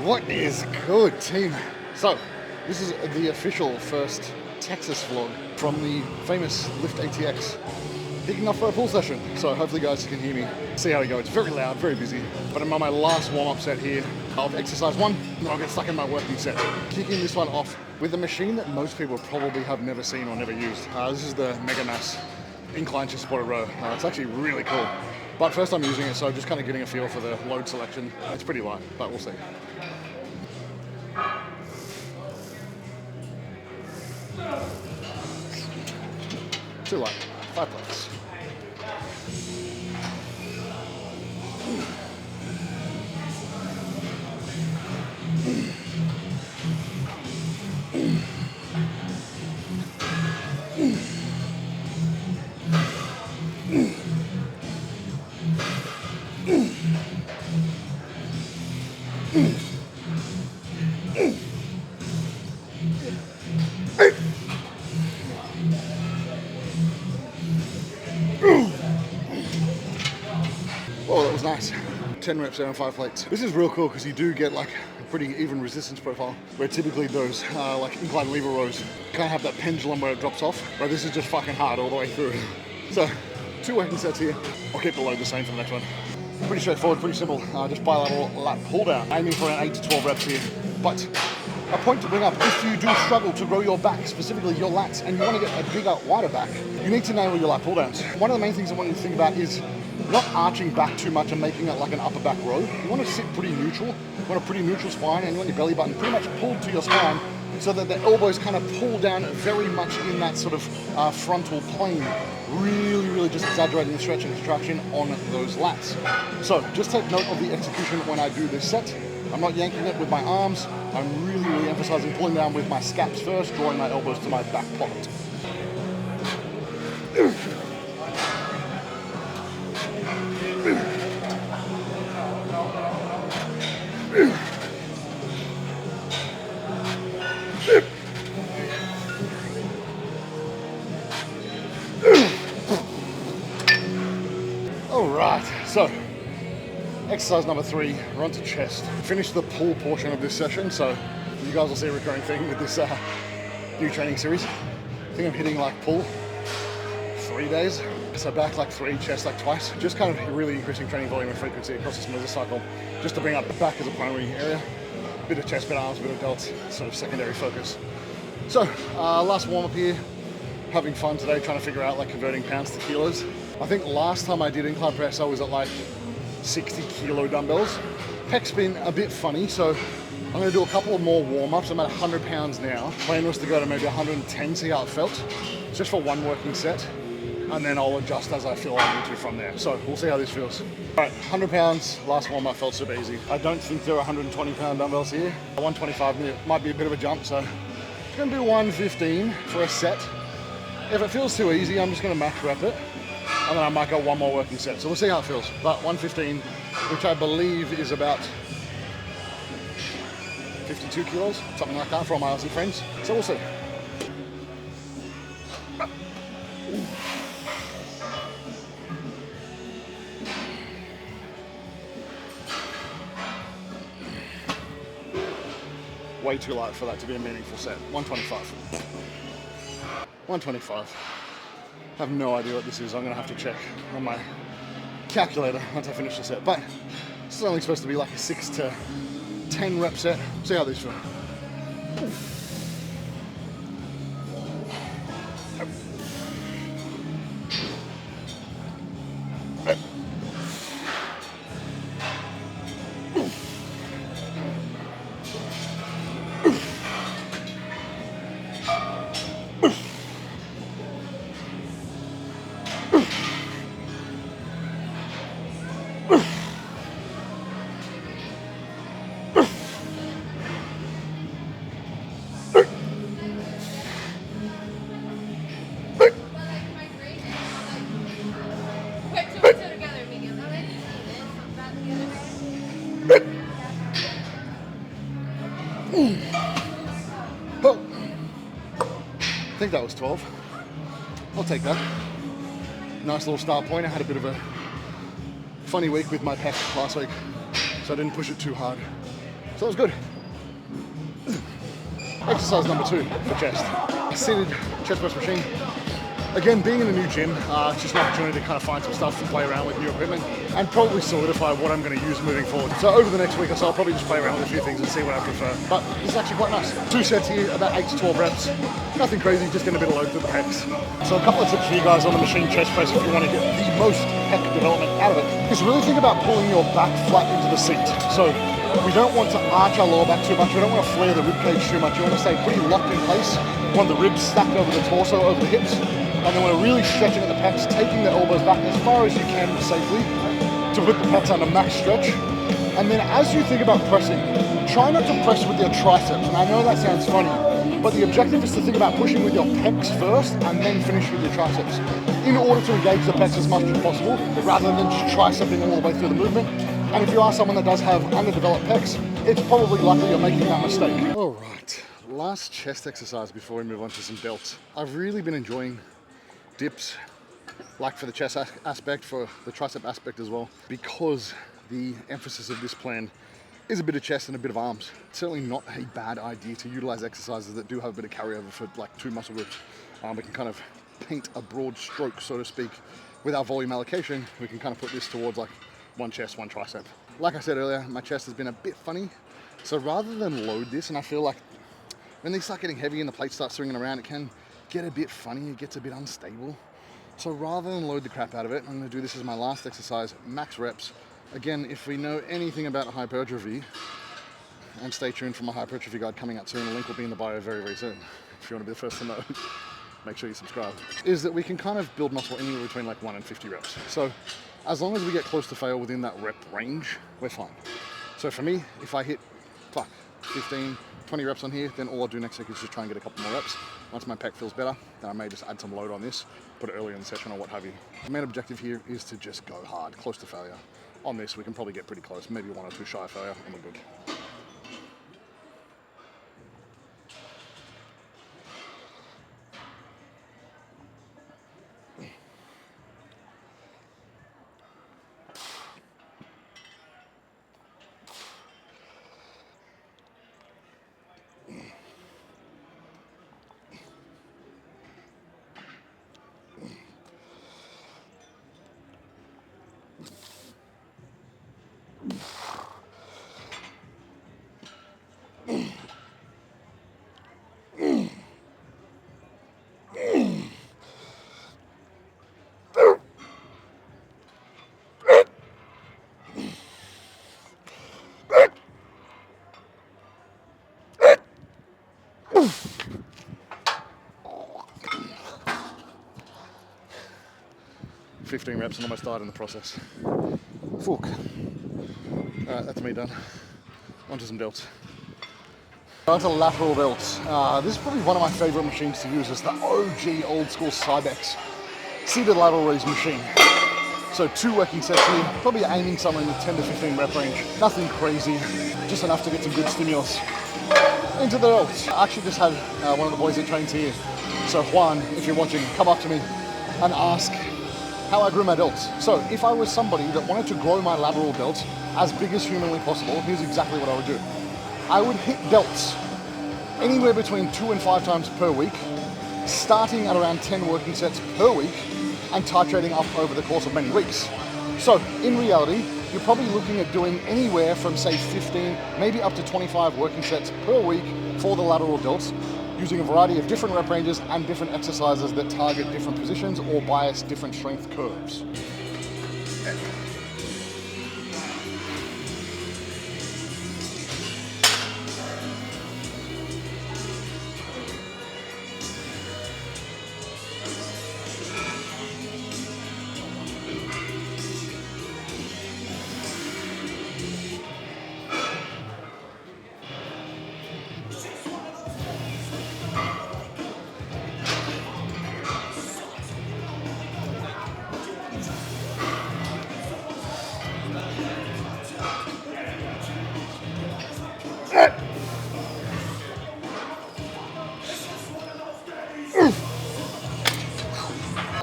What is good, team? So, this is the official first Texas vlog from the famous Lift ATX. Kicking off for a pool session, so hopefully you guys can hear me. See how we go. It's very loud, very busy, but I'm on my last warm-up set here of exercise 1, and I'll get stuck in my working set. Kicking this one off with a machine that most people probably have never seen or never used. This is the Mega Mass incline chest supported row. It's actually really cool. But first I'm using it, so just kind of getting a feel for the load selection. It's pretty light, but we'll see. Too light. 5 plates. Oh, that was nice. 10 reps there on 5 plates. This is real cool because you do get like a pretty even resistance profile, where typically those like incline lever rows kind of have that pendulum where it drops off, but this is just fucking hard all the way through. So 2 working sets here. I'll keep the load the same for the next one. Pretty straightforward, pretty simple. Just bilateral lat pull down. Aiming for around 8 to 12 reps here. But a point to bring up, if you do struggle to grow your back, specifically your lats, and you want to get a bigger, wider back, you need to nail your lat pull downs. One of the main things I want you to think about is not arching back too much and making it like an upper back row. You want to sit pretty neutral. You want a pretty neutral spine, and you want your belly button pretty much pulled to your spine so that the elbows kind of pull down very much in that sort of frontal plane. Really just exaggerating the stretch and contraction on those lats. So just take note of the execution when I do this set. I'm not yanking it with my arms. I'm really emphasizing pulling down with my scaps first, drawing my elbows to my back pocket. All right, so exercise number 3, we're on to chest. Finished the pull portion of this session, so you guys will see a recurring thing with this new training series. I think I'm hitting like pull 3 days, so back like 3, chest like twice. Just kind of really increasing training volume and frequency across this mesocycle, just to bring up the back as a primary area. Bit of chest, bit of arms, bit of delts, sort of secondary focus. So last warm up here, having fun today, trying to figure out like converting pounds to kilos. I think last time I did incline press, I was at like 60 kilo dumbbells. Pec's been a bit funny, so I'm gonna do a couple of more warm-ups. I'm at 100 pounds now. Plan was to go to maybe 110, see how it felt, just for 1 working set, and then I'll adjust as I feel I need to from there. So we'll see how this feels. All right, 100 pounds, last warm-up felt super easy. I don't think there are 120 pound dumbbells here. 125 might be a bit of a jump, so I'm gonna do 115 for a set. If it feels too easy, I'm just gonna max rep it, and then I might go 1 more working set. So we'll see how it feels. But 115, which I believe is about 52 kilos, something like that for all my Aussie friends. So we'll see. Way too light for that to be a meaningful set. 125. 125. I have no idea what this is. I'm gonna have to check on my calculator once I finish the set. But this is only supposed to be like a 6 to 10 rep set. See how these feel. Oh, I think that was 12. I'll take that. Nice little start point. I had a bit of a funny week with my pec last week, so I didn't push it too hard. So it was good. Exercise number 2 for chest. A seated chest press machine. Again, being in a new gym, it's just an opportunity to kind of find some stuff to play around with new equipment and probably solidify what I'm going to use moving forward. So over the next week or so, I'll probably just play around with a few things and see what I prefer. But this is actually quite nice. 2 sets here, about 8 to 12 reps. Nothing crazy, just getting a bit of load to the pecs. So a couple of tips for you guys on the machine chest press if you want to get the most pec development out of it is really think about pulling your back flat into the seat. So we don't want to arch our lower back too much. We don't want to flare the rib cage too much. You want to stay pretty locked in place. You want the ribs stacked over the torso, over the hips. And then we're really stretching at the pecs, taking the elbows back as far as you can safely to put the pecs under max stretch. And then as you think about pressing, try not to press with your triceps. And I know that sounds funny, but the objective is to think about pushing with your pecs first and then finish with your triceps in order to engage the pecs as much as possible rather than just tricepping all the way through the movement. And if you are someone that does have underdeveloped pecs, it's probably likely you're making that mistake. All right, last chest exercise before we move on to some delts. I've really been enjoying dips, like for the chest aspect, for the tricep aspect as well, because the emphasis of this plan is a bit of chest and a bit of arms. It's certainly not a bad idea to utilize exercises that do have a bit of carryover for like 2 muscle groups. We can kind of paint a broad stroke, so to speak, with our volume allocation. We can kind of put this towards like 1 chest, 1 tricep. Like I said earlier, my chest has been a bit funny, so rather than load this, and I feel like when they start getting heavy and the plate starts swinging around, it can get a bit funny, it gets a bit unstable. So rather than load the crap out of it, I'm going to do this as my last exercise, max reps. Again, if we know anything about hypertrophy, and stay tuned for my hypertrophy guide coming out soon, the link will be in the bio very, very soon. If you want to be the first to know, make sure you subscribe. Is that we can kind of build muscle anywhere between like 1 and 50 reps. So as long as we get close to fail within that rep range, we're fine. So for me, if I hit 15, 20 reps on here, then all I'll do next week is just try and get a couple more reps. Once my pec feels better, then I may just add some load on this, put it earlier in the session or what have you. The main objective here is to just go hard, close to failure. On this, we can probably get pretty close, maybe 1 or 2 shy of failure, and we're good. 15 reps and almost died in the process. Fuck. Alright, that's me done. Onto some delts. Onto lateral delts. This is probably one of my favorite machines to use. It's the OG old school Cybex seated lateral raise machine. So 2 working sets here, probably aiming somewhere in the 10 to 15 rep range. Nothing crazy, just enough to get some good stimulus into the delts. I actually just had one of the boys that trains here, so Juan, if you're watching, come up to me and ask how I grew my delts. So if I was somebody that wanted to grow my lateral delts as big as humanly possible, here's exactly what I would do. I would hit delts anywhere between 2 and 5 times per week, starting at around 10 working sets per week and titrating up over the course of many weeks. So in reality, you're probably looking at doing anywhere from say 15, maybe up to 25 working sets per week for the lateral delts, using a variety of different rep ranges and different exercises that target different positions or bias different strength curves.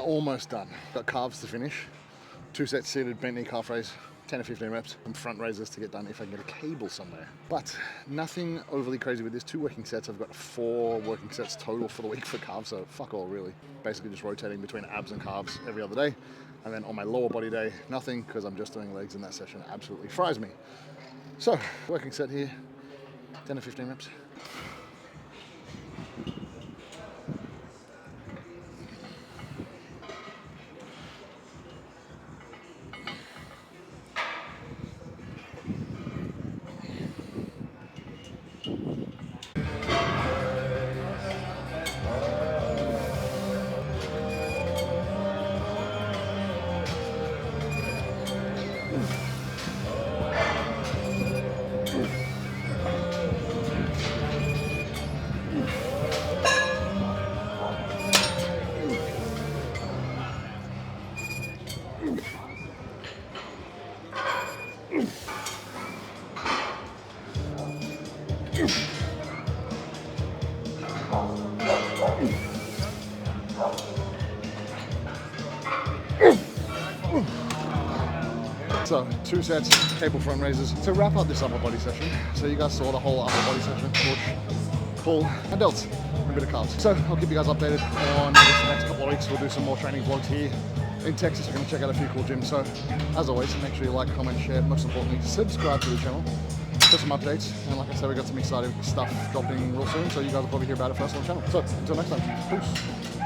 Almost done. Got calves to finish. 2 sets seated, bent knee calf raise, 10 or 15 reps, and front raises to get done if I can get a cable somewhere. But nothing overly crazy with this. 2 working sets. I've got 4 working sets total for the week for calves, so fuck all really. Basically just rotating between abs and calves every other day. And then on my lower body day, nothing, because I'm just doing legs, and that session absolutely fries me. So, working set here, 10 or 15 reps. So 2 sets, cable front raises. To wrap up this upper body session, so you guys saw the whole upper body session, push, pull, and delts, and a bit of calves. So I'll keep you guys updated on this next couple of weeks. We'll do some more training vlogs here in Texas. We're going to check out a few cool gyms. So as always, make sure you like, comment, share, most importantly, subscribe to the channel for some updates. And like I said, we got some exciting stuff dropping real soon, so you guys will probably hear about it first on the channel. So until next time, peace.